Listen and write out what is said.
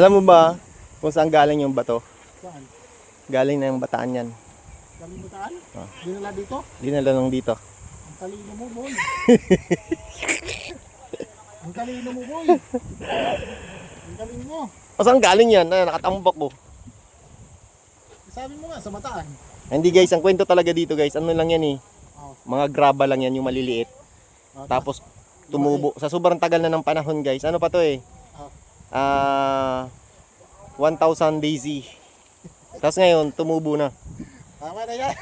Alam mo ba kung saan galing yung bato? Saan? Galing na yung Bataan yan. Galing Bataan? Ah. Dinala dito? Dinala nung dito. Ang talino mo, boy. Ang talino mo, boy. Ang talino mo. O saan galing yan? Ay, nakatambak ko. Sabi mo nga, sa Bataan. Hindi guys, ang kwento talaga dito guys, ano lang yan eh. Oh. Mga graba lang yan, yung maliliit. Tapos tumubo. Sa sobrang tagal na ng panahon guys. Ano pa to eh? 1,000 daisy. Tapos ngayon, tumubo na. Tama na yan.